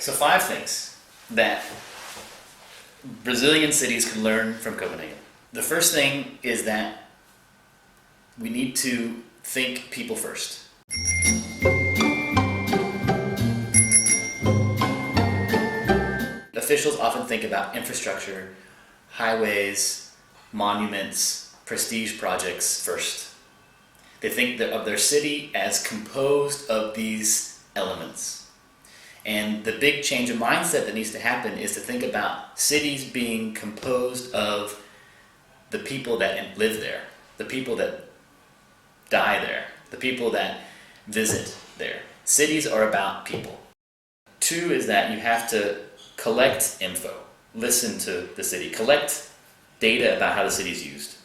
So 5 things that Brazilian cities can learn from Copenhagen. The first thing is that we need to think people first. Officials often think about infrastructure, highways, monuments, prestige projects first. They think of their city as composed of these elements. And the big change of mindset that needs to happen is to think about cities being composed of the people that live there, the people that die there, the people that visit there. Cities are about people. 2 is that you have to collect info, listen to the city, collect data about how the city is used.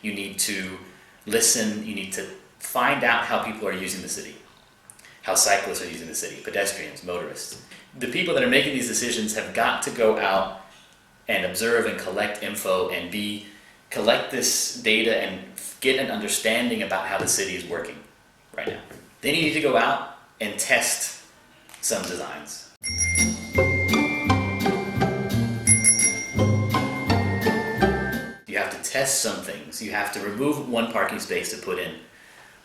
You need to listen, you need to find out how people are using the city, how cyclists are using the city, pedestrians, motorists. The people that are making these decisions have got to go out and observe and collect info and collect this data and get an understanding about how the city is working right now. Then you need to go out and test some designs. You have to test some things. You have to remove one parking space to put in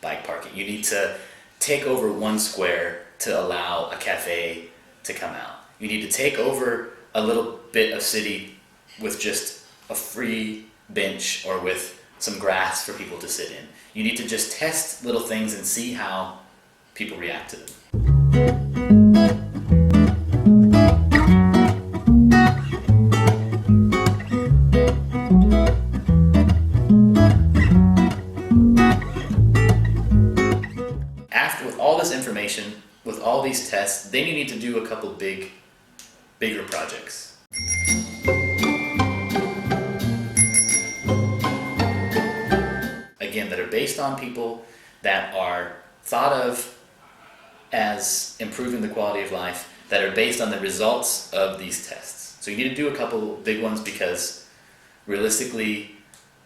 bike parking. You need to take over one square to allow a cafe to come out. You need to take over a little bit of city with just a free bench or with some grass for people to sit in. You need to just test little things and see how people react to them. With all this information, with all these tests, then you need to do a couple bigger projects. Again, that are based on people, that are thought of as improving the quality of life, that are based on the results of these tests. So you need to do a couple big ones because realistically,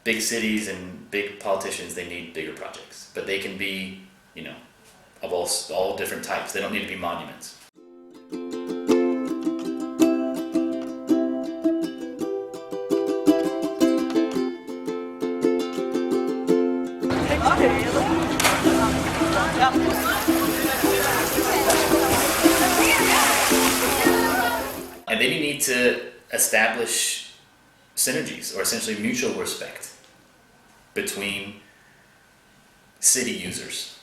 big cities and big politicians, they need bigger projects. But they can be, of all different types. They don't need to be monuments. And then you need to establish synergies, or essentially mutual respect, between city users.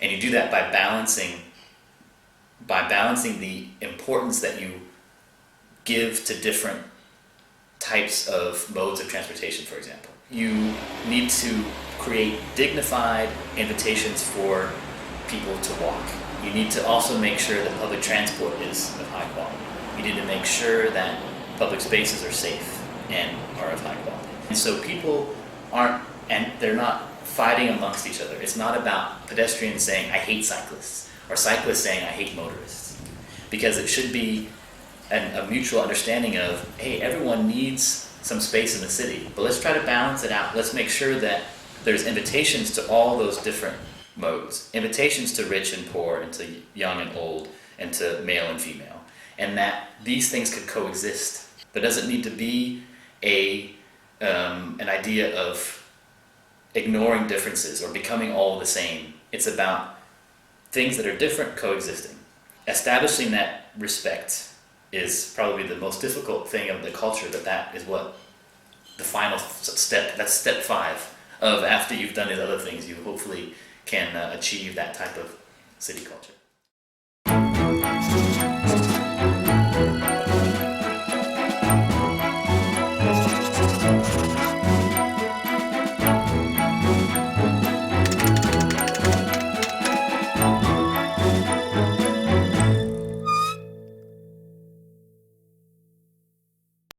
And you do that by balancing the importance that you give to different types of modes of transportation, for example. You need to create dignified invitations for people to walk. You need to also make sure that public transport is of high quality. You need to make sure that public spaces are safe and are of high quality. And so people they're not fighting amongst each other. It's not about pedestrians saying, I hate cyclists, or cyclists saying, I hate motorists. Because it should be a mutual understanding of, hey, everyone needs some space in the city, but let's try to balance it out. Let's make sure that there's invitations to all those different modes, invitations to rich and poor, and to young and old, and to male and female, and that these things could coexist. There doesn't need to be an idea of ignoring differences or becoming all the same. It's about things that are different coexisting. Establishing that respect is probably the most difficult thing of the culture, but that is what the final step, that's step 5 of after you've done these other things, you hopefully can achieve that type of city culture.